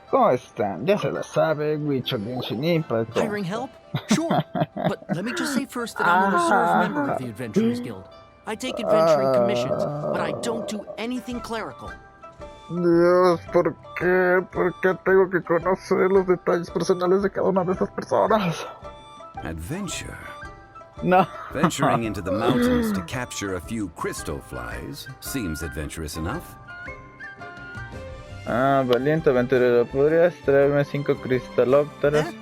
¿Cómo están? Ya se la sabe, Wicho Genshin Impact. Hiring help? Sure. But let me just say first that I'm a reserve member of the Adventurers Guild. I take adventuring commissions, but I don't do anything clerical. Dios, ¿por qué? ¿Por qué tengo que conocer los detalles personales de cada una de esas personas? Adventure? No. Venturing into the mountains to capture a few crystal flies seems adventurous enough. Valiente aventurero, ¿podrías traerme 5 cristalópteros?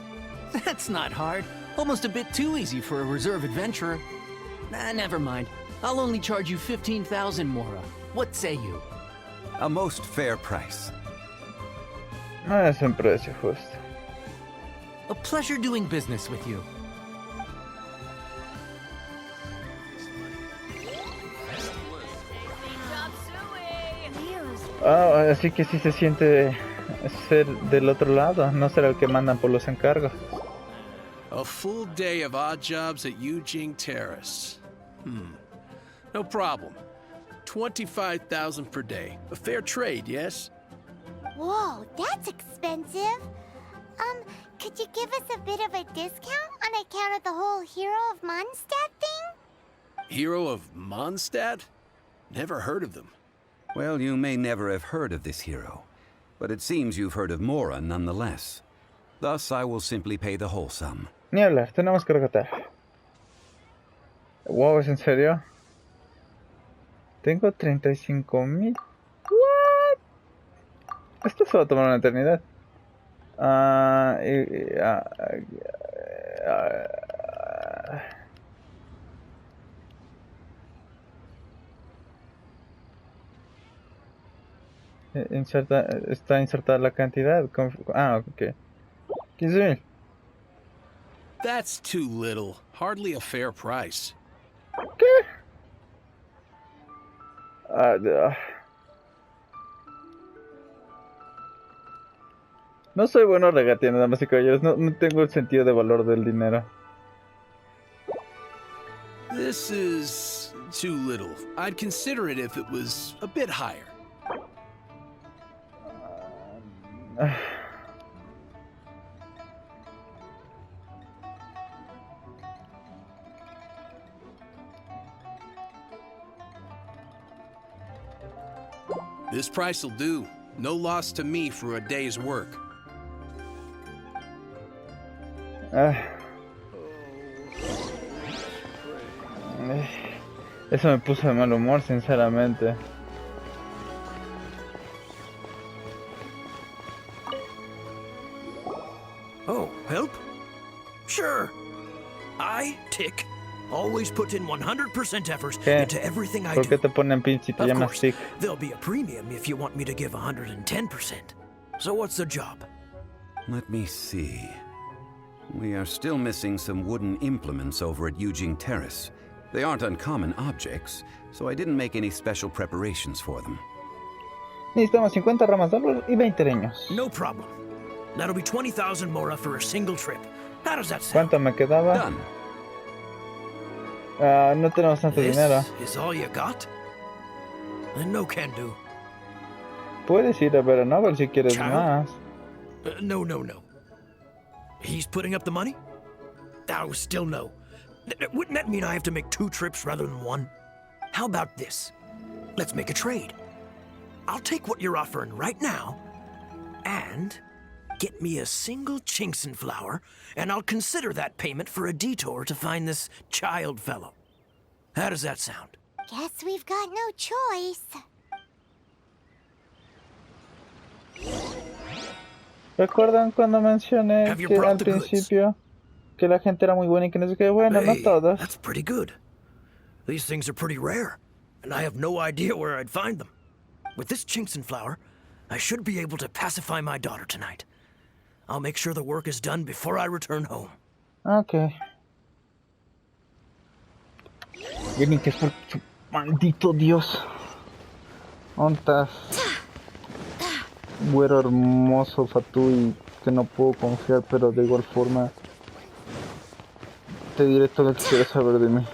That's not hard. Almost a bit too easy for a reserve adventurer. Never mind. I'll only charge you 15,000 Mora. What say you? A most fair price. Es un precio justo. A pleasure doing business with you. Así que sí se siente ser del otro lado, no ser el que mandan por los encargos. A full day of odd jobs at Eugene Terrace. No problem. 25,000 per day. A fair trade, yes? Whoa, that's expensive. Could you give us a bit of a discount on account of the whole Hero of Mondstadt thing? Hero of Mondstadt? Never heard of them. Well, you may never have heard of this hero, but it seems you've heard of Mora nonetheless. Thus, I will simply pay the whole sum. Ni hablar, tenemos que regatear. Wow, ¿es en serio? Tengo 35,000. What? Esto se va a tomar una eternidad. Está insertada la cantidad. Ok. 15,000. That's too little. Hardly a fair price. ¿Qué? No soy bueno regateando, damas y caballeros. No tengo el sentido de valor del dinero. This is too little. I'd consider it if it was a bit higher. This price will do. No loss to me for a day's work. Eso me puso de mal humor, sinceramente. Oh, help? Sure. I, Tick, always put in 100% effort into everything I do. ¿Por qué te ponen pin si te llamas Tick? There'll be a premium if you want me to give 110%. So what's the job? Let me see. We are still missing some wooden implements over at Eugene Terrace. They aren't uncommon objects, so I didn't make any special preparations for them. Necesitamos 50 ramas de árbol y 20 leños. No problem. That'll be 20,000 Mora for a single trip. How does that sound? ¿Cuánto me quedaba? Done. No tenemos tanto dinero. This is all you got? Then no can do. Puedes ir a ver a Nobel si quieres Child? más. No. He's putting up the money? Oh, still no. Wouldn't that mean I have to make 2 trips rather than 1? How about this? Let's make a trade. I'll take what you're offering right now, and get me a single Chinxin flower, and I'll consider that payment for a detour to find this child fellow. How does that sound? Guess we've got no choice. ¿Recuerdan cuando mencioné que al principio que la gente era muy buena y que no sé qué? Bueno, no todos. That's pretty good. These things are pretty rare, and I have no idea where I'd find them. With this Chinxin flower, I should be able to pacify my daughter tonight. I'll make sure the work is done before I return home. Ok. Vienen que es por su maldito Dios. ¿Dónde estás? Güero hermoso, Fatui, que no puedo confiar, pero de igual forma te diré todo lo que quieras saber de mí.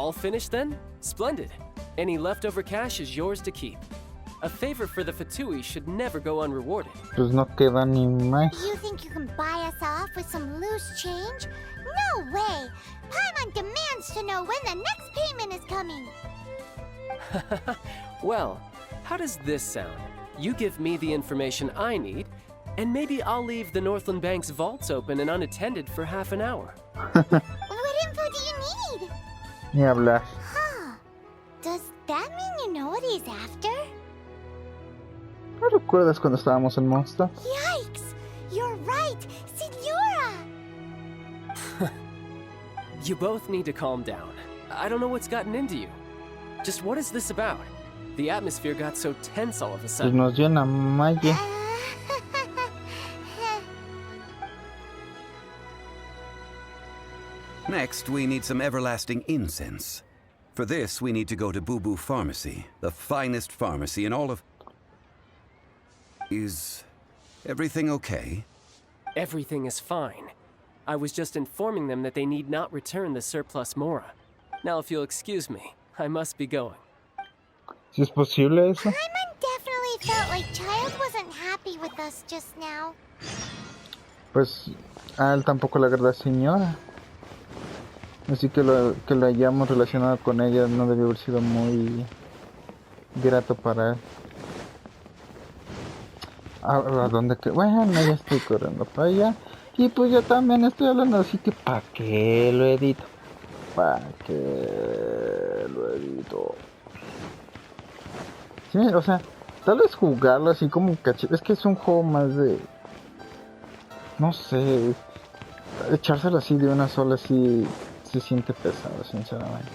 All finished then? Splendid. Any leftover cash is yours to keep. A favor for the Fatui should never go unrewarded. Pues no queda ni más. You think you can buy us off with some loose change? No way! Paimon demands to know when the next payment is coming! Well, how does this sound? You give me the information I need, and maybe I'll leave the Northland Bank's vaults open and unattended for half an hour. What info do you need? Ni hablar. Huh. Does that mean you know what he's after? ¿No recuerdas cuando estábamos en Monster? Yikes! You're right! Signora! You both need to calm down. I don't know what's gotten into you. Just what is this about? The atmosphere got so tense all of a Pues sudden. nos llena Maya. Next, we need some everlasting incense. For this, we need to go to Boo Boo Pharmacy, the finest pharmacy in all of... Is everything okay? Everything is fine. I was just informing them that they need not return the surplus Mora. Now, if you'll excuse me, I must be going. Si es posible eso. Paimon definitely felt like Child wasn't happy with us just now. Pues a él tampoco le agrada señora. Así que lo hayamos relacionado con ella no debió haber sido muy grato para él. ¿A dónde que? Bueno, ya estoy corriendo para allá. Y pues yo también estoy hablando, así que ¿para qué lo edito? ¿Para qué lo edito? Sí, o sea, tal vez jugarlo así como cachete. Es que es un juego más de... No sé. Echárselo así de una sola así se siente pesado, sinceramente.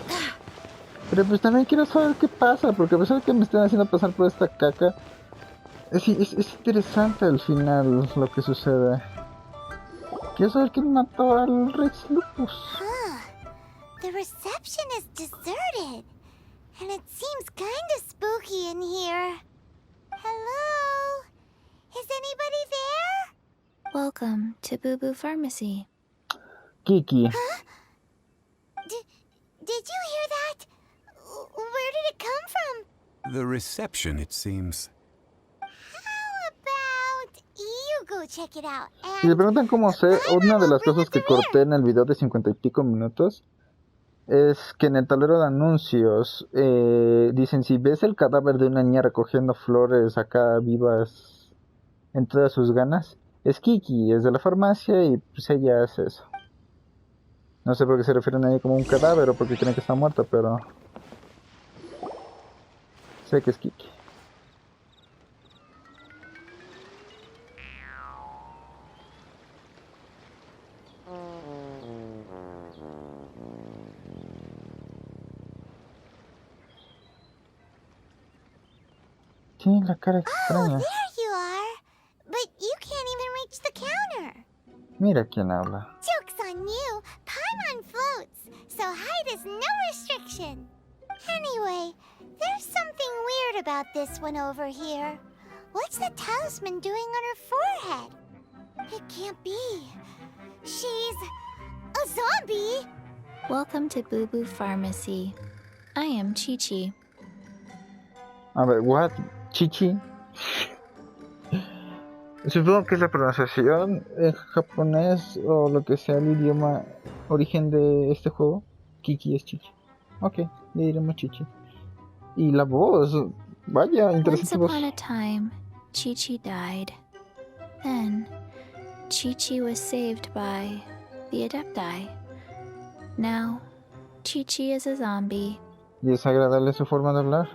Pero pues también quiero saber qué pasa, porque a pesar de que me estén haciendo pasar por esta caca, es interesante al final lo que sucede. Quiero saber quién mató al Rex Lupus. The reception is deserted. And it seems kinda spooky in here. Hello? Is anybody there? Welcome to Boo Boo Pharmacy. Kiki. Huh? Did you hear that? Where did it come from? The reception, it seems. How about you go check it out? Si le And preguntan cómo sé, una de las cosas que corté en el video de 50 y pico minutos es que en el tablero de anuncios dicen, si ves el cadáver de una niña recogiendo flores acá vivas en todas sus ganas, es Kiki, es de la farmacia y pues ella hace eso. No sé por qué se refieren a ella como un cadáver o porque creen que está muerta, pero sé que es Kiki. Tiene la cara oh, extraña. there you are. But you can't even reach the counter. Mira quién habla. Joke's on you. Paimon floats, so height is no restriction. Anyway, there's something weird about this one over here. What's the talisman doing on her forehead? It can't be. She's a zombie. Welcome to Boo Boo Pharmacy. I am Chi-Chi. A ver, what? Chichi. Supongo que es la pronunciación en japonés o lo que sea el idioma origen de este juego. Kiki es Chichi. Ok, le diremos Chichi. Y la voz, vaya, Once interesante voz. upon a time, Chi-Chi died. Then, Chi-Chi was saved by the Adepti. Now, Chi-Chi is a zombie. ¿Y es agradable su forma de hablar?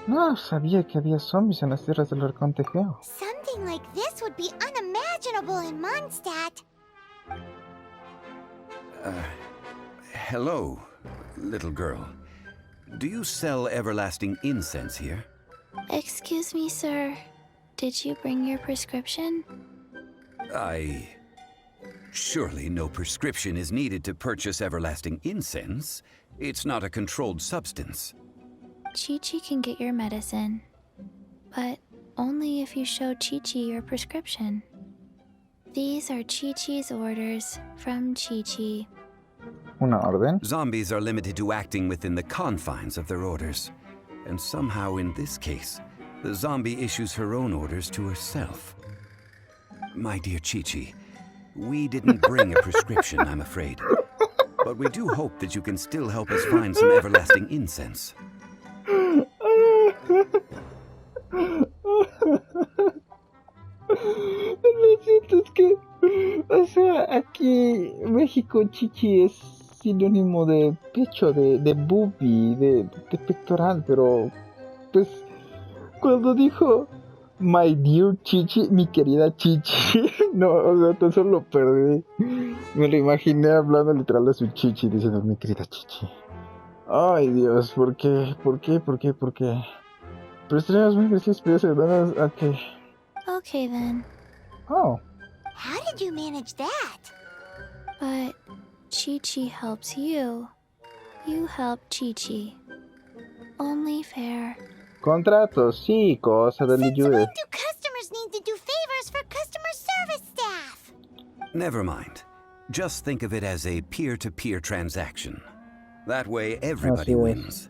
No sabía que había zombies en las tierras del Arconte Geo. Something like this would be unimaginable in Mondstadt. Hello, little girl. Do you sell everlasting incense here? Excuse me, sir. Did you bring your prescription? Surely no prescription is needed to purchase everlasting incense. It's not a controlled substance. Chi-Chi can get your medicine, but only if you show Chi-Chi your prescription. These are Chi-Chi's orders from Chi-Chi. Una orden. Zombies are limited to acting within the confines of their orders. And somehow in this case, the zombie issues her own orders to herself. My dear Chi-Chi, we didn't bring a prescription, I'm afraid. But we do hope that you can still help us find some everlasting incense. Lo siento, es que, o sea, aquí México Chichi es sinónimo de pecho, de boobie, de pectoral, pero pues cuando dijo my dear Chichi, mi querida Chichi, no, o sea, tan solo lo perdí. Me lo imaginé hablando literal de su Chichi, diciendo mi querida Chichi. Ay Dios, ¿por qué? ¿Por qué? ¿Por qué? ¿Por qué? Pero estaríamos muy graciosos, pero a que... Okay then. Oh. How did you manage that? But Chi-Chi helps you. You help Chi-Chi. Only fair. Contratos, sí, cosa del Since ayude. when do customers need to do favors for customer service staff? Never mind. Just think of it as a peer-to-peer transaction. That way everybody Así es. wins.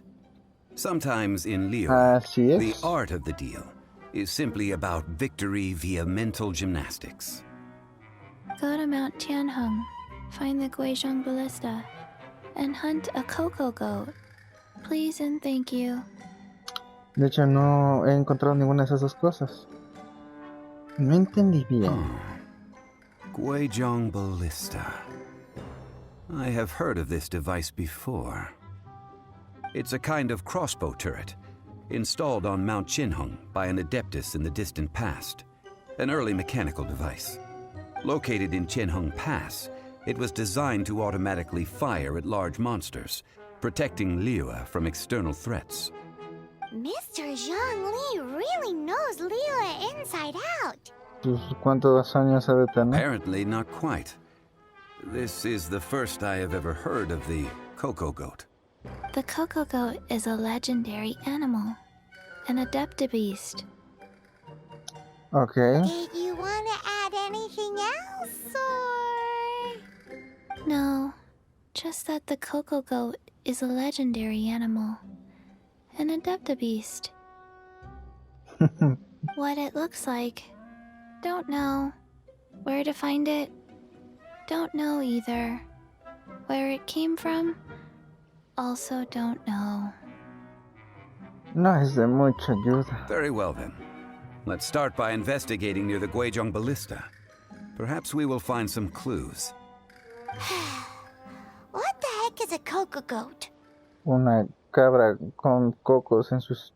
Sometimes in Leo, Así the es. art of the deal is simply about victory via mental gymnastics. Go to Mount Tianheng, find the Guizhong Ballista, and hunt a cocoa goat. Please and thank you. De hecho, no he encontrado ninguna de esas dos cosas. No entendí bien. Guizhong Ballista. I have heard of this device before. It's a kind of crossbow turret, installed on Mount Qinheng by an adeptus in the distant past. An early mechanical device. Located in Qinheng Pass, it was designed to automatically fire at large monsters, protecting Liyue from external threats. Mr. Zhongli really knows Liyue inside out. Pues, ¿cuántos años ha de tener? Apparently not quite. This is the first I have ever heard of the cocoa goat. The cocoa goat is a legendary animal, an adeptabeast. Okay. Did you want to add anything else, or...? No, just that the cocoa goat is a legendary animal, an adeptabeast. What it looks like, don't know. Where to find it, don't know either. Where it came from, also don't know. No es de mucha ayuda. Very well then. Let's start by investigating near the Guizhong Ballista. Perhaps we will find some clues. What the heck is a cocoa goat? Una cabra con cocos en sus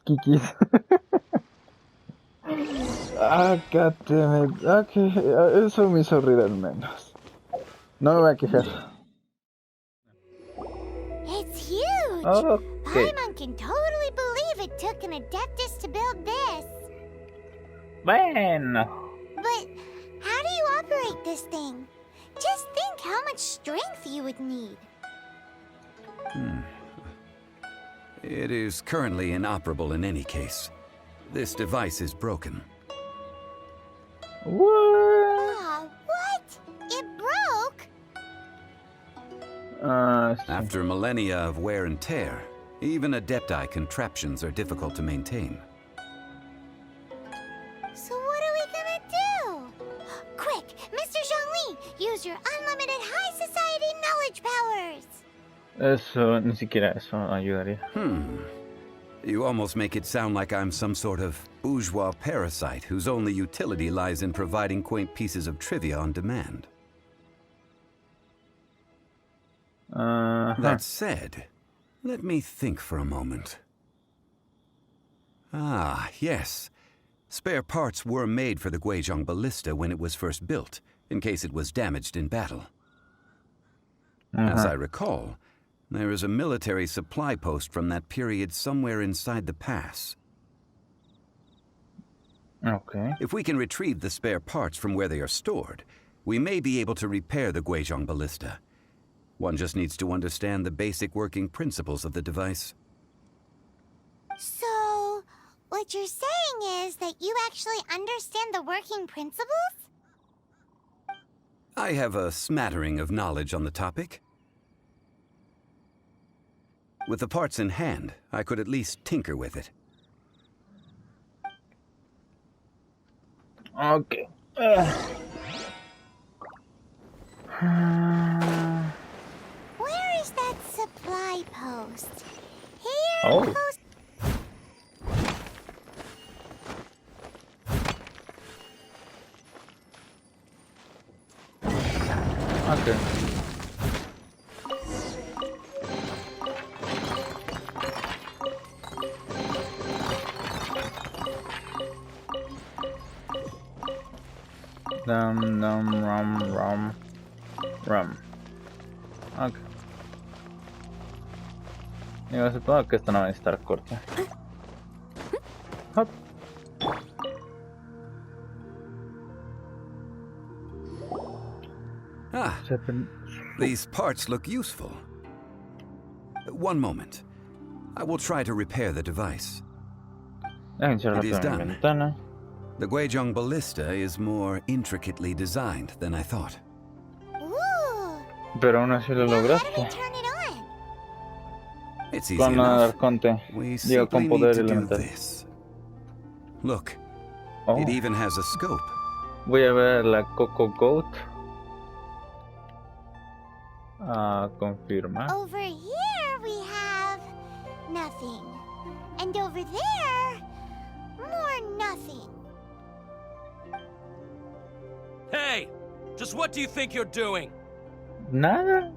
kikis. Ah, God damn it. Okay, eso me hizo reír al menos. No me voy a quejar. It's huge! Okay. Paimon can totally believe it took an adeptus to build this. Bueno. But how do you operate this thing? Just think how much strength you would need. It is currently inoperable in any case. This device is broken. What? Aw, what? It broke? Sí. After millennia of wear and tear, even Adepti contraptions are difficult to maintain. So what are we gonna do? Quick, Mr. Zhongli, use your unlimited high society knowledge powers! Eso, ni siquiera eso ayudaría. You almost make it sound like I'm some sort of bourgeois parasite whose only utility lies in providing quaint pieces of trivia on demand. That said, let me think for a moment. Ah, yes. Spare parts were made for the Guizhong Ballista when it was first built, in case it was damaged in battle. As I recall, there is a military supply post from that period somewhere inside the pass. Okay. If we can retrieve the spare parts from where they are stored, we may be able to repair the Guizhong Ballista. One just needs to understand the basic working principles of the device. So, what you're saying is that you actually understand the working principles? I have a smattering of knowledge on the topic. With the parts in hand, I could at least tinker with it. Ok. Where is that supply post? Here, Oh. post. Ok. Rum. Ok. Digo, supongo que esto no va a estar corto. Hop. Ah, these parts look useful. One moment. I will try to repair the device. It is done. Ventana. The Guizhong ballista is more intricately designed than I thought. Ooh. Pero aún así lo Now how do we lograste. turn it on? It's easy Con enough. Arconte. We Digo, simply con need poder to do elemental. this. Look, Oh. it even has a scope. Voy a ver la Coco Goat. Confirmar. Over here we have nothing. And over there, more nothing. Hey! Just what do you think you're doing? Nada.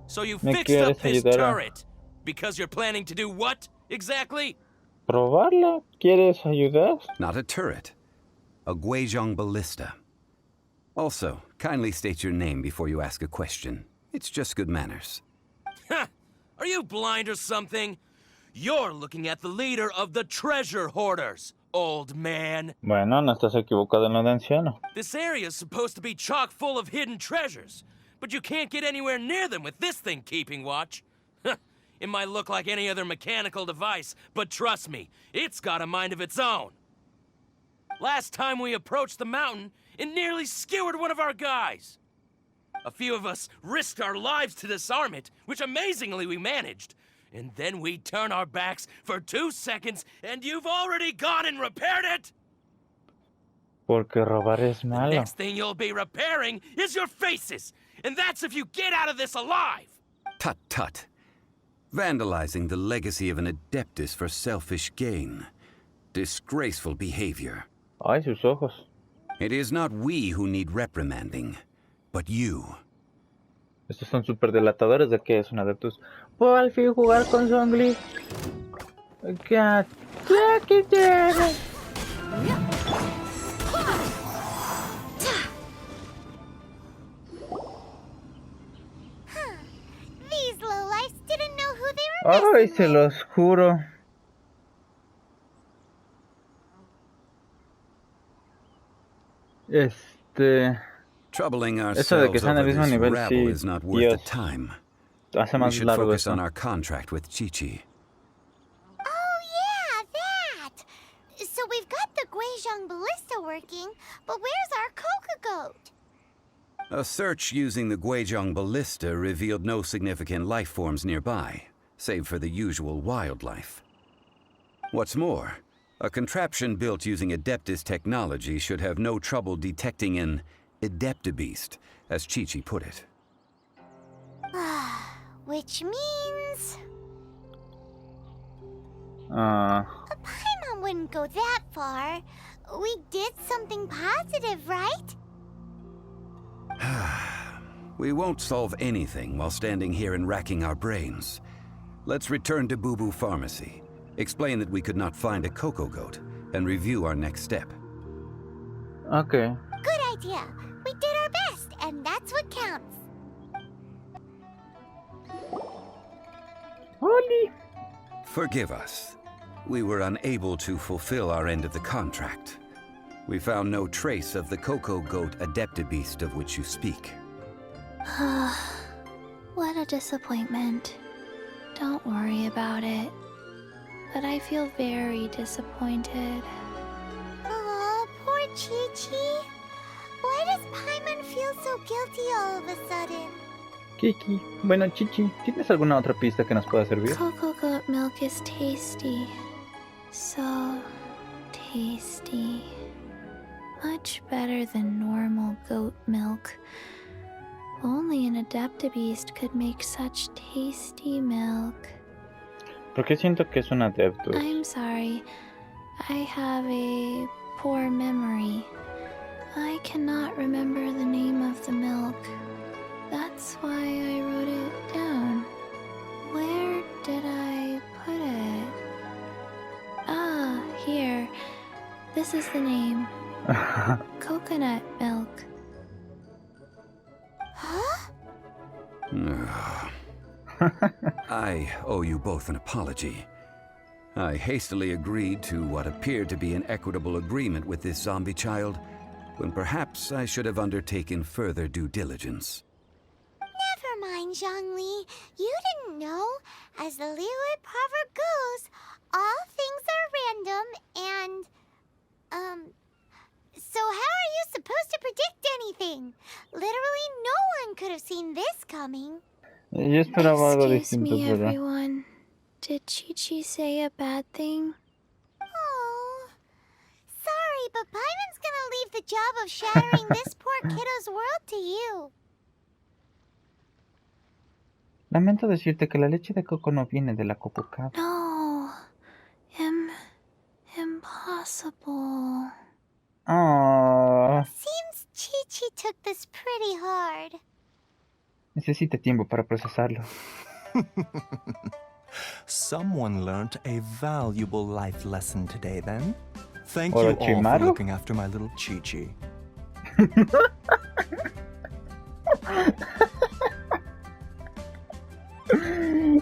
So you ¿Me fixed up quieres this ayudar a- turret because you're planning to do what exactly? ¿Probarla? ¿Quieres ayudar? Not a turret. A Guizhong ballista. Also, kindly state your name before you ask a question. It's just good manners. Ha! Are you blind or something? You're looking at the leader of the treasure hoarders, old man. Bueno, no estás equivocado en lo de anciano. This area's supposed to be chock full of hidden treasures, but you can't get anywhere near them with this thing keeping watch. It might look like any other mechanical device, but trust me, it's got a mind of its own. Last time we approached the mountain, it nearly skewered one of our guys. A few of us risked our lives to disarm it, which amazingly we managed. And then we turn our backs for 2 seconds, and you've already gone and repaired it? Porque robar es The malo. next thing you'll be repairing is your faces, and that's if you get out of this alive. Tut tut. Vandalizing the legacy of an Adeptus for selfish gain. Disgraceful behavior. Ay, sus ojos. It is not we who need reprimanding, but you. Estos son súper delatadores de que es un adeptus. Puedo al fin jugar con Zongli. ¿Qué quiere? These lowlifes didn't know who they were Ay, messing se with. los juro. Troubling Eso de que ourselves están al over mismo this nivel, rabble sí, is not worth Dios, the time. hace We más should largo focus esto. on our contract with Chi-Chi. Oh yeah, that! So we've got the Guizhong ballista working, but where's our coca goat? A search using the Guizhong ballista revealed no significant life forms nearby, save for the usual wildlife. What's more, a contraption built using Adeptus technology should have no trouble detecting an Adeptabeast, as Chi-Chi put it. Which means Ah, a Paimon wouldn't go that far. We did something positive, right? We won't solve anything while standing here and racking our brains. Let's return to Boo Boo Pharmacy, explain that we could not find a Coco Goat, and review our next step. ok. Good idea. We did our best, and that's what counts. Oli. Forgive us. We were unable to fulfill our end of the contract. We found no trace of the Coco Goat Adeptabeast of which you speak. What a disappointment. Don't worry about it. But I feel very disappointed. Oh, poor Chi-Chi. Why does Paimon feel so guilty all of a sudden? Kiki. Bueno, Chichi, ¿tienes alguna otra pista que nos pueda servir? Cocoa goat milk is tasty. So tasty. Much better than normal goat milk. Only an Adeptabeast could make such tasty milk. ¿Por qué siento que es un adepto? I'm sorry. I have a poor memory. I cannot remember the name of the milk. That's why I wrote it down. Where did I put it? Ah, here. This is the name. Coconut milk. Huh? I owe you both an apology. I hastily agreed to what appeared to be an equitable agreement with this zombie child, when perhaps I should have undertaken further due diligence. Never mind, Zhongli. You didn't know. As the Liyue proverb goes, all things are random and, so how are you supposed to predict anything? Literally no one could have seen this coming. Yo esperaba algo Excuse distinto, me, pero... everyone. Did Chi-Chi say a bad thing? Oh, sorry, but Paimon's gonna leave the job of shattering this poor kiddo's world to you. Lamento decirte que la leche de coco no viene de la coco cabra. No. Impossible. Ah, Seems Chi-Chi took this pretty hard. necesita tiempo para procesarlo. Someone learnt a valuable life lesson today, then. Thank you all for Orochimaru? looking after my little Chi-Chi.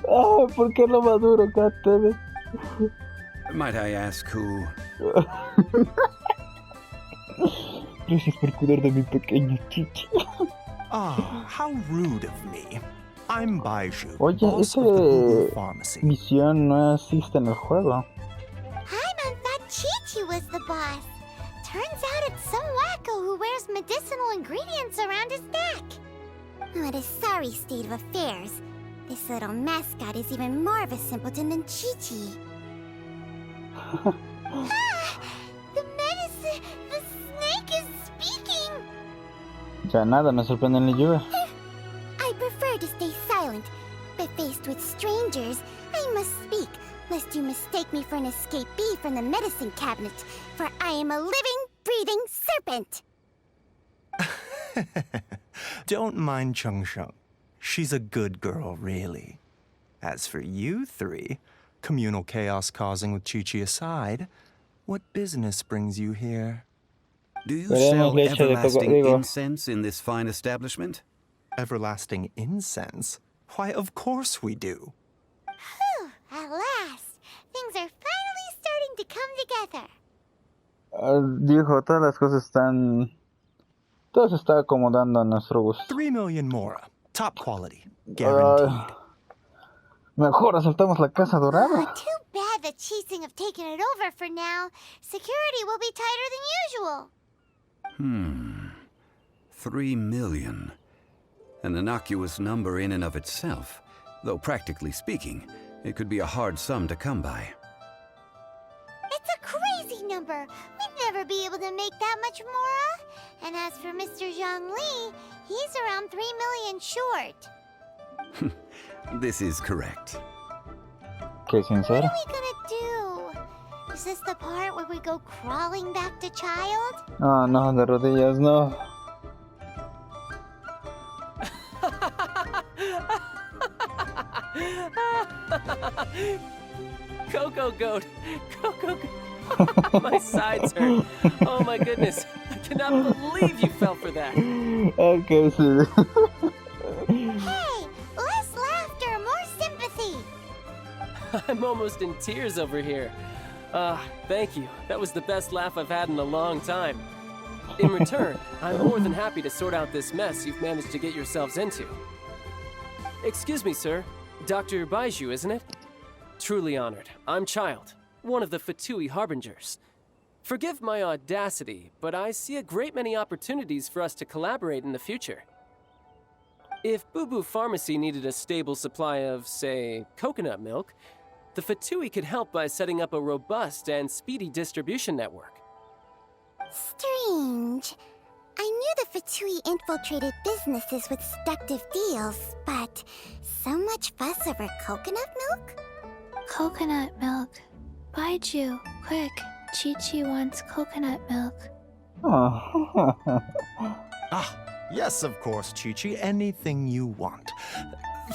Ah, ¿por qué lo maduro, goddammit? Might I ask who? Gracias por cuidar de mi pequeño Chichi. Ah, how rude of me. I'm Baiju, Oye, boss of the Google esa Pharmacy. misión no existe en el juego. Paimon thought Chi-Chi was the boss. Turns out it's some wacko who wears medicinal ingredients around his neck. What a sorry state of affairs. This little mascot is even more of a simpleton than Chi-Chi. The medicine, the snake is speaking. Ya nada, me sorprende ni lluvia. I prefer to stay silent, but faced with strangers, I must speak, lest you mistake me for an escapee from the medicine cabinet, for I am a living, breathing serpent. Don't mind Chung Sheng. She's a good girl, really. As for you three, communal chaos causing with Chi-Chi aside, what business brings you here? Do you Queremos sell leche de coco, everlasting digo. incense in this fine establishment? Everlasting incense? Why, of course we do. Whew, at last, things are finally starting to come together. Dijo, todas las cosas están... Todo se está acomodando a nuestro gusto. 3 million mora. Top quality. Guaranteed. Mejor asaltamos la Casa Dorada. Too bad the Chising have taken it over for now. Security will be tighter than usual. 3 million. An innocuous number in and of itself, though practically speaking, it could be a hard sum to come by. It's a crazy number. We'd never be able to make that much mora. And as for Mr. Zhongli, he's around 3 million short. This is correct. Qué What sincero. are we gonna do? Is this the part where we go crawling back to child? No, no, de rodillas, no. Coco goat. Coco goat. My sides hurt. Oh my goodness. I cannot believe you fell for that. Ok, sí. Hey, less laughter, more sympathy. I'm almost in tears over here. Thank you. That was the best laugh I've had in a long time. In return, I'm more than happy to sort out this mess you've managed to get yourselves into. Excuse me, sir. Dr. Baiju, isn't it? Truly honored. I'm Child, one of the Fatui Harbingers. Forgive my audacity, but I see a great many opportunities for us to collaborate in the future. If Boo Boo Pharmacy needed a stable supply of, say, coconut milk, the Fatui could help by setting up a robust and speedy distribution network. Strange. I knew the Fatui infiltrated businesses with seductive deals, but so much fuss over coconut milk? Coconut milk. Baiju, quick. Chi-Chi wants coconut milk. Oh. Ah, yes, of course, Chi-Chi. Anything you want.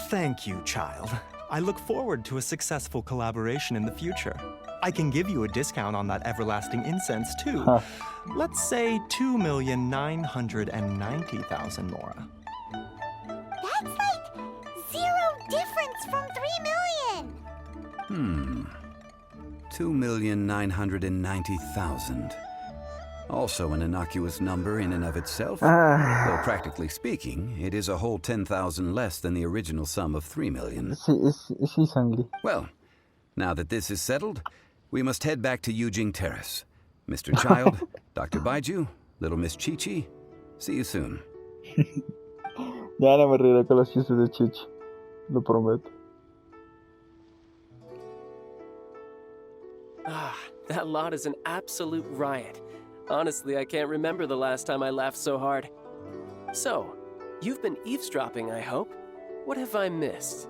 Thank you, child. I look forward to a successful collaboration in the future. I can give you a discount on that everlasting incense, too. Huh. Let's say 2,990,000 Mora. That's like 0 difference from 3 million! 2,990,000. Also an innocuous number in and of itself. Though practically speaking, it is a whole 10,000 less than the original sum of 3 million. Sí, Sangli. Well, now that this is settled, we must head back to Yujing Terrace. Mr. Child, Dr. Baiju, little Miss Chi-Chi, see you soon. Ya no me reiré con los chistes de Chichi. Lo prometo. Ah, that lot is an absolute riot. Honestly, I can't remember the last time I laughed so hard. So, you've been eavesdropping, I hope? What have I missed?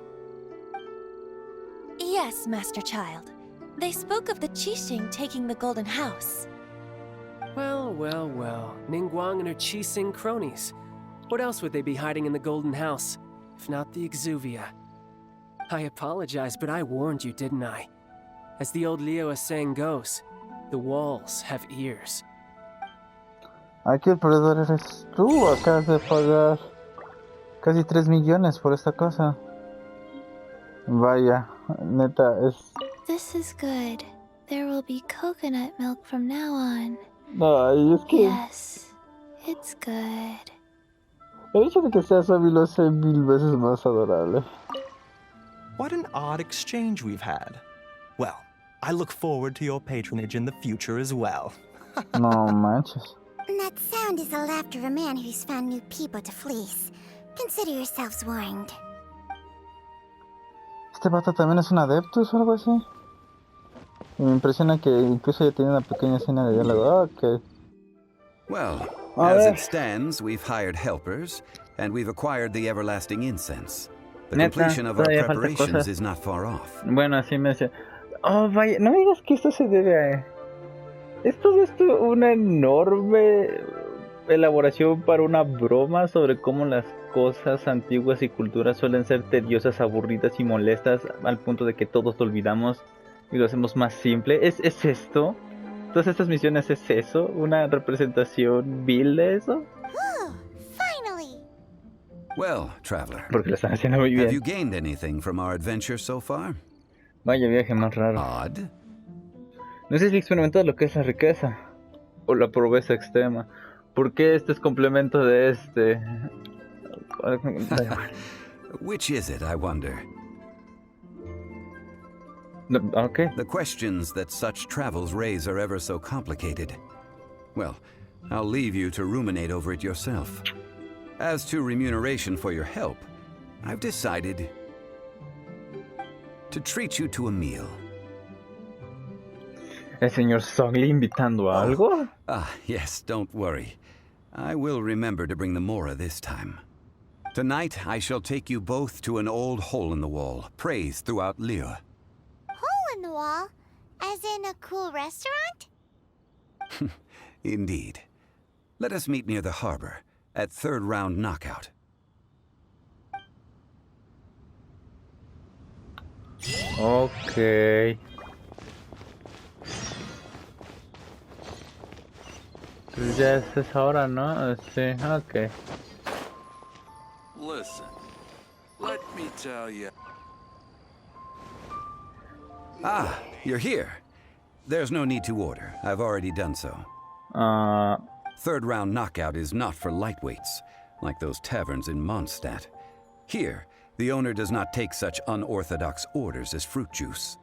Yes, Master Child. They spoke of the Qixing taking the Golden House. Well, Ningguang and her Qixing cronies. What else would they be hiding in the Golden House, if not the Exuvia? I apologize, but I warned you, didn't I? As the old Liyue saying goes, the walls have ears. Aquí el perdedor eres tú. Acabas de pagar casi 3 millones por esta cosa. Vaya, neta, es... This is good. There will be coconut milk from now on. No, y es que... Yes, it's good. El hecho de que sea Sabi lo hace 1000 veces más adorable. What an odd exchange we've had. Well, I look forward to your patronage in the future as well. No manches. That sound is the laughter of a man who's found new people to fleece. Consider yourselves warned. ¿Este vato también es un adeptus o algo así? Y me impresiona que incluso ya tiene una pequeña escena de diálogo. Ok. Well, A as ver. it stands, we've hired helpers, and we've acquired the everlasting incense. The Neta, completion of our todavía falta preparations cosas. is not far off. Bueno, así me decía. Oh, vaya, no me digas que esto se debe a... ¿Es todo esto una enorme elaboración para una broma sobre cómo las cosas antiguas y culturas suelen ser tediosas, aburridas y molestas al punto de que todos lo olvidamos y lo hacemos más simple? ¿Es esto? ¿Todas estas misiones es eso? ¿Una representación vil de eso? Finally! Well, traveler, Porque lo están haciendo muy have you bien. gained anything from our adventure so far? Vaya viaje más raro. Odd. No sé si he experimentado lo que es la riqueza o la pobreza extrema. ¿Por qué este es complemento de este? Which is it, I wonder? Okay. The questions that such travels raise are ever so complicated. Well, I'll leave you to ruminate over it yourself. As to remuneration for your help, I've decided to treat you to a meal. ¿El señor Sogli invitando a algo? Ah, yes, don't worry. I will remember to bring the Mora this time. Tonight, I shall take you both to an old hole-in-the-wall, praised throughout Liyue. Hole in the wall? As in a cool restaurant? Indeed. Let us meet near the harbor, at third round knockout. Ok. Pues ya es ahora, ¿no? Sí, ok. Listen, let me tell you. Ah, you're here. There's no need to order. I've already done so. Third round knockout is not for lightweights, like those taverns in Mondstadt. Here, the owner does not take such unorthodox orders as fruit juice.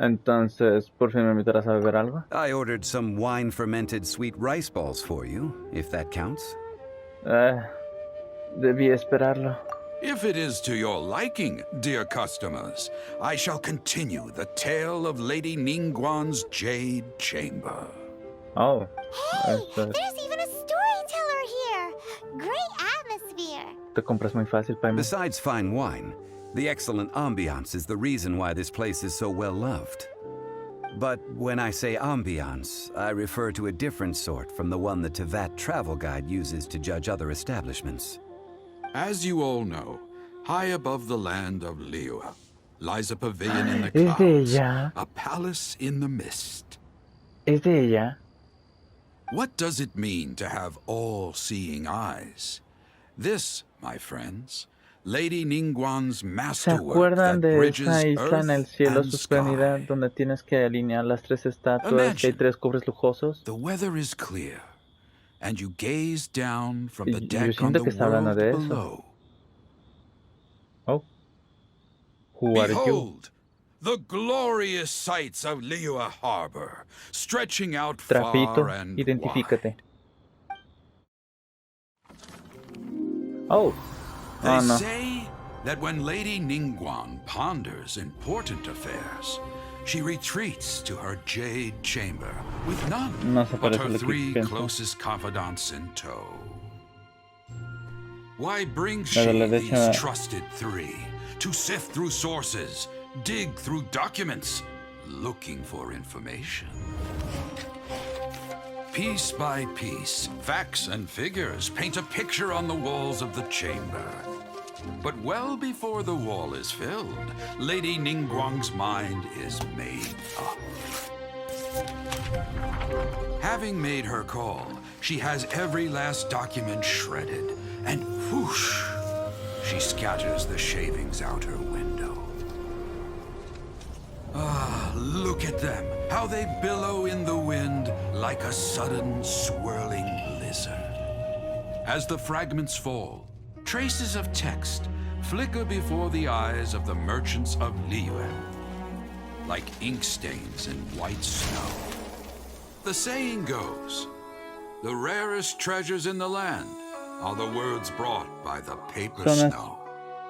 Entonces, ¿por fin me invitarás a beber algo? I ordered some wine-fermented sweet rice balls for you, if that counts. Debí esperarlo. If it is to your liking, dear customers, I shall continue the tale of Lady Ningguang's Jade Chamber. Oh. Hey, Eso es. there's even a storyteller here. Great atmosphere. Te compras muy fácil, Paimon. Besides fine wine, the excellent ambiance is the reason why this place is so well loved. But when I say ambiance, I refer to a different sort from the one the Tevat travel guide uses to judge other establishments. As you all know, high above the land of Liyue lies a pavilion in the ¿Es de clouds, ella? a palace in the mist. ¿Es de ella? What does it mean to have all-seeing eyes? This, my friends, Lady Ningguang's ¿Se masterwork acuerdan that de bridges esa isla en el earth cielo and suspendida sky. donde tienes que alinear las 3 estatuas, que hay 3 cofres lujosos? The weather is clear, and you gaze down from the Yo deck on siento the que está hablando world de eso. below. Oh. Who are you? Behold, the glorious sights of Liyue Harbor, stretching out far Trapito, and identifícate. wide. Oh. They Oh, no. say that when Lady Ningguang ponders important affairs, she retreats to her jade chamber with none No se but parece her lo que 3 pienso. closest confidants in tow. Why brings La she de la these derecha- trusted 3 to sift through sources, dig through documents, looking for information? Piece by piece, facts and figures paint a picture on the walls of the chamber. But well before the wall is filled, Lady Ningguang's mind is made up. Having made her call, she has every last document shredded, and whoosh, she scatters the shavings out her window. Ah, look at them, how they billow in the wind like a sudden swirling blizzard. As the fragments fall, traces of text flicker before the eyes of the merchants of Liyue, like ink stains in white snow. The saying goes, the rarest treasures in the land are the words brought by the paper Son las snow.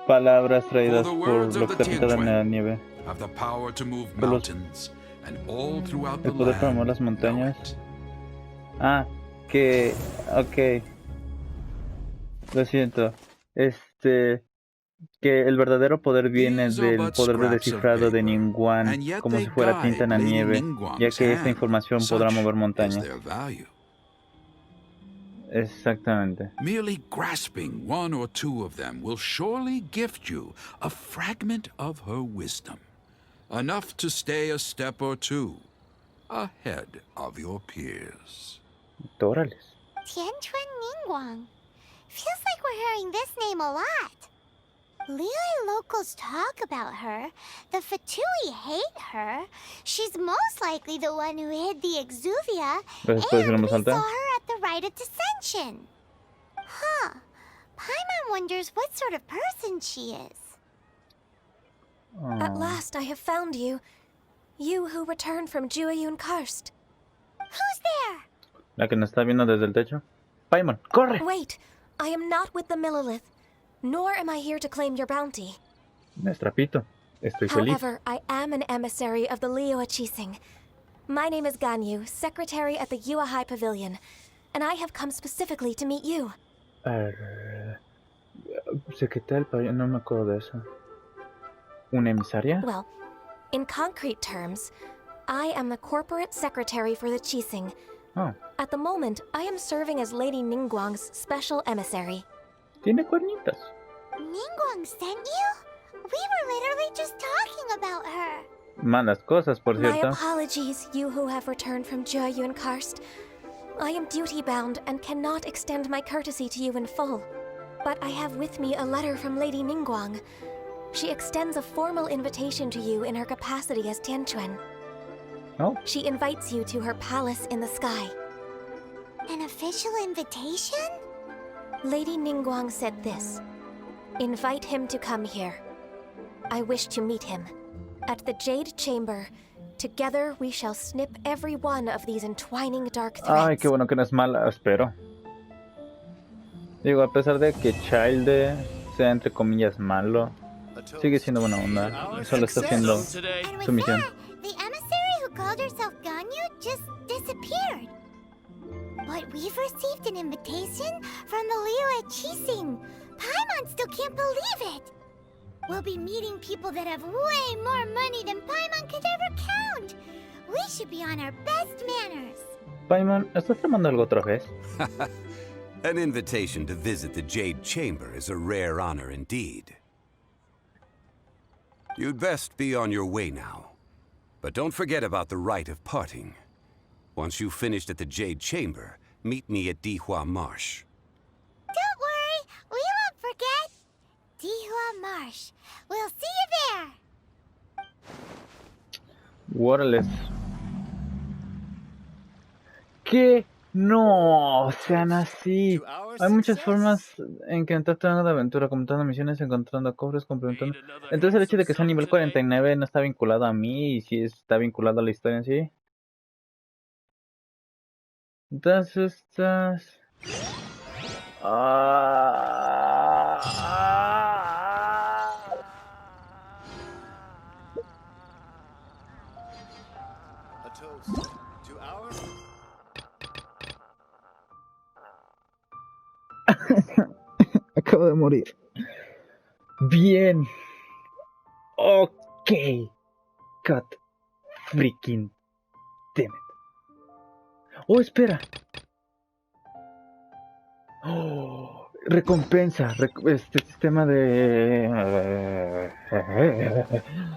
palabras For traídas the por words lo of que the está pintado en la nieve. have the power to move Por los- mountains and all throughout the El poder para mover land las know montañas. it. Ah, que... Ok. Lo siento. Que el verdadero poder viene These are del but poder de scraps of descifrado de paper, Ningguang, and yet como they si fuera tinta en la guide Lady nieve, Ningguang's ya que esta hand. información podrá Such mover is montañas. their value. Exactamente. Merely grasping one or two of them will surely gift you a fragment of her wisdom, enough to stay a step or two ahead of your peers. Tórales. Tianchuan Ningguang. Feels like we're hearing this name a lot. Liyue locals talk about her. The Fatui hate her. She's most likely the one who hid the exuvia. Gracias por decirlo en And we voz alta. saw her at the rite of descension. Huh. Paimon wonders what sort of person she is. At last I have found you. You who returned from Jueyun Karst. Who's there? La que nos está viendo desde el techo. Paimon, corre. Wait, I am not with the Millilith, nor am I here to claim your bounty. Es Trapito. Estoy feliz. However, I am an emissary of the Liyue Chising. My name is Ganyu, secretary at the Yuehai Pavilion, and I have come specifically to meet you. Secretaria del pabellón, no me acuerdo de eso. ¿Una emisaria? Well, in concrete terms, I am the corporate secretary for the Chising. Oh, At the moment, I am serving as Lady Ningguang's special emissary. tiene cuernitas. Ningguang sent you? We were literally just talking about her. Malas cosas, por My cierto. apologies, you who have returned from Jueyun Karst. I am duty-bound and cannot extend my courtesy to you in full. But I have with me a letter from Lady Ningguang. She extends a formal invitation to you in her capacity as Tianchuan. Oh, She invites you to her palace in the sky. An official invitation? Lady Ningguang said this. Invite him to come here. I wish to meet him. At the Jade Chamber, together we shall snip every one of these entwining dark threads. ay, qué bueno que no es mala, espero. Digo, a pesar de que Child sea entre comillas malo, sigue siendo buena onda. Solo está haciendo And su with misión. that, the emissary who called herself Ganyu just disappeared. But we've received an invitation from the Liyue Chising. Paimon still can't believe it. We'll be meeting people that have way more money than Paimon could ever count. We should be on our best manners. Paimon, ¿estás tramando algo otra vez? An invitation to visit the Jade Chamber is a rare honor indeed. You'd best be on your way now. But don't forget about the rite of parting. Once you've finished at the Jade Chamber, meet me at Dihua Marsh. Don't worry, we won't forget. Dihua Marsh. We'll see you there. Órale. Que no sean así. Hay muchas formas en que entrar en una aventura, completando misiones, encontrando cofres, complementando. Entonces el hecho de que sea nivel 49 no está vinculado a mí y sí está vinculado a la historia en sí. Entonces estás... Acabo de morir. Bien. Ok. God freaking damn it. Oh, espera. Oh, recompensa. Sistema de...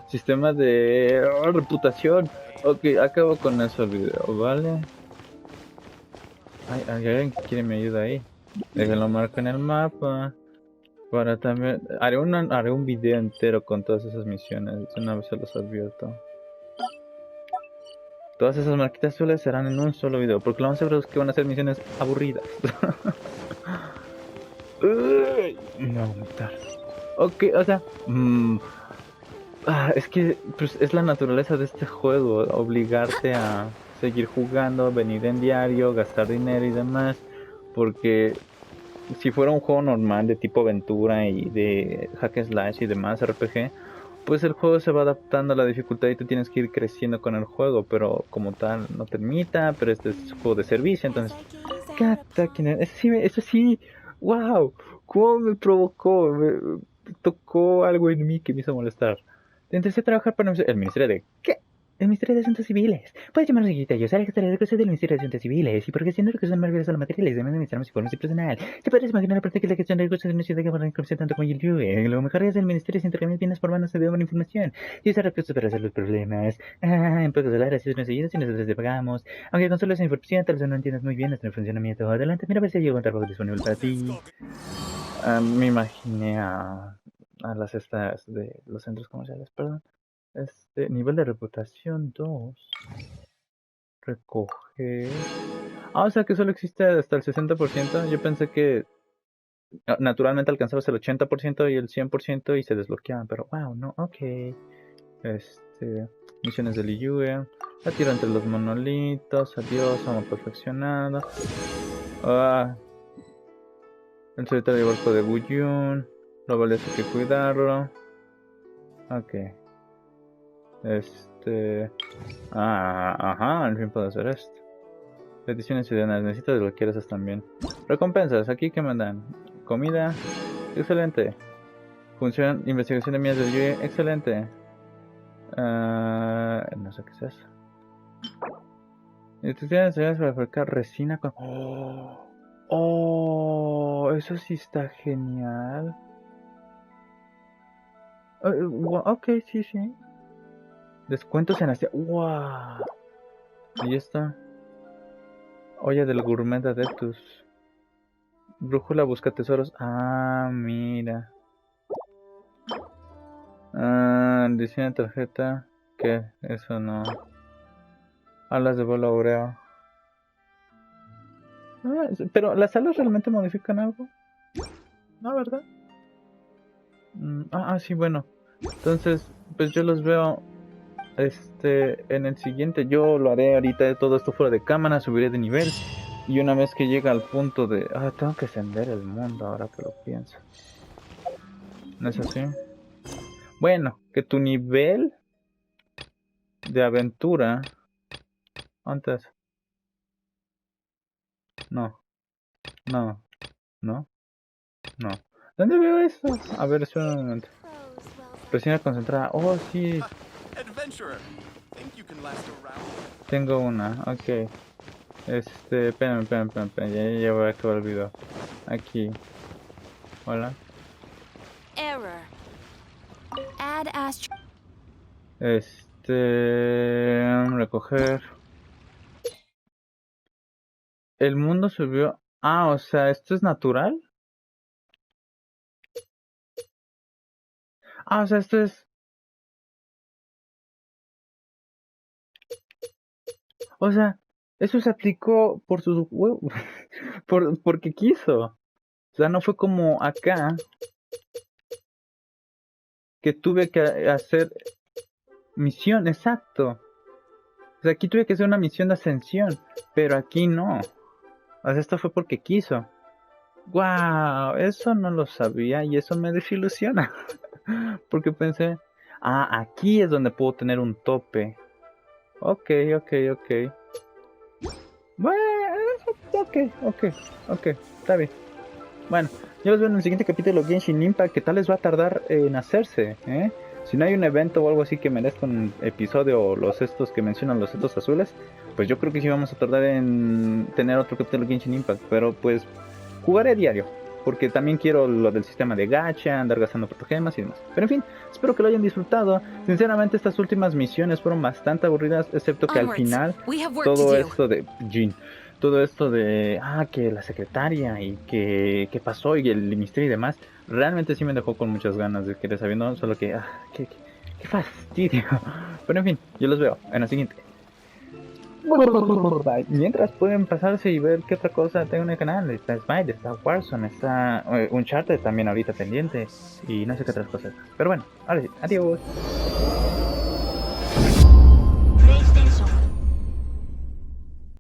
sistema de... reputación. Ok, acabo con eso el video, ¿vale? Hay alguien que quiere mi ayuda ahí. Déjenlo marco en el mapa. Para también... Haré un video entero con todas esas misiones. Una vez se los advierto. Todas esas marquitas azules serán en un solo video. Porque lo más seguro es que van a ser misiones aburridas. No, matar. Ok, o sea... es que pues, es la naturaleza de este juego. Obligarte a seguir jugando, venir en diario, gastar dinero y demás. Porque... si fuera un juego normal de tipo aventura y de hack and slash y demás RPG, pues el juego se va adaptando a la dificultad y tú tienes que ir creciendo con el juego, pero como tal no te limita, pero este es un juego de servicio, entonces... Eso sí, wow, cómo me provocó, me tocó algo en mí que me hizo molestar. Empecé a trabajar para el Ministerio de... ¿Qué? El Ministerio de Asuntos Civiles. Puedes llamarnos secretarios, ahora que estaré el recurso del Ministerio de Asuntos Civiles. Y porque siendo que son más a los materiales, deben administrarnos informes y personal. Te puedes imaginar la parte que la gestión de recursos de una ciudad que va a incluir tanto como el lluvia. Lo mejor es el Ministerio de intercambiar bienes por manos de buena información. Y usar recursos para resolver los problemas. En pocas palabras, si nos seguidos y nosotros te pagamos. Aunque con solo esa información, tal vez no entiendas muy bien nuestro funcionamiento. Adelante, mira a ver si hay algún trabajo disponible para ti. Me imaginé a las estas de los centros comerciales, perdón. Nivel de reputación 2. Recoger. O sea que solo existe hasta el 60%. Yo pensé que naturalmente alcanzabas el 80% y el 100% y se desbloqueaban. Pero wow, no, ok. Misiones de Liyue. La tiro entre los monolitos. Adiós, amo perfeccionado. El solitario barco de Buyun. Lo valioso hay que cuidarlo. Ok. Al fin puedo hacer esto. Peticiones ciudadanas, necesito desbloquear esas también. Recompensas, aquí que me dan. Comida, excelente. Función, investigación de mías del UE, excelente. No sé qué es eso. Instrucciones necesarias para fabricar resina con... Eso sí está genial. Ok, sí. Descuentos en Asia. ¡Wow! Y esta. Olla del gourmet adeptus. Brújula busca tesoros. Mira. Diseño de tarjeta. ¿Qué? Eso no. Alas de bola aurea. Pero las alas realmente modifican algo. No, ¿verdad? Sí, bueno. Entonces, pues yo los veo. En el siguiente yo lo haré ahorita todo esto fuera de cámara, subiré de nivel Y una vez que llega al punto de... Ah, tengo que ascender el mundo ahora que lo pienso. ¿No es así? Bueno, que tu nivel de aventura... Antes... No, no, no, no. ¿Dónde veo eso? A ver, espera un momento. Resina concentrada. Oh, sí. Tengo una, ok. Espérame, ya voy a acabar el video. Aquí. Hola. Error. Add astro. Recoger. El mundo subió. Ah, o sea, ¿esto es natural? Ah, o sea, esto es... O sea, eso se aplicó por sus huevos. Porque quiso. O sea, no fue como acá que tuve que hacer misión, exacto. O sea, aquí tuve que hacer una misión de ascensión, pero aquí no. O sea, esto fue porque quiso. Wow, eso no lo sabía y eso me desilusiona. Porque pensé, ah, aquí es donde puedo tener un tope. Ok. Bueno, ok, está bien. Bueno, yo los veo en el siguiente capítulo de Genshin Impact. ¿Qué tal les va a tardar en hacerse? Si no hay un evento o algo así que merezca un episodio o los estos que mencionan los estos azules, pues yo creo que sí vamos a tardar en tener otro capítulo de Genshin Impact. Pero pues jugaré diario, porque también quiero lo del sistema de gacha, andar gastando protogemas y demás. Pero en fin, espero que lo hayan disfrutado. Sinceramente estas últimas misiones fueron bastante aburridas, excepto que al final todo esto de Jin, todo esto de que la secretaria y que pasó y el misterio y demás, realmente sí me dejó con muchas ganas de querer saber, ¿no? Solo que qué fastidio. Pero en fin, yo los veo en la siguiente. Mientras pueden pasarse y ver qué otra cosa tengo en el canal. Está Smite, está Warzone, está Uncharted también ahorita pendiente. Y no sé qué otras cosas. Pero bueno, ahora sí, adiós.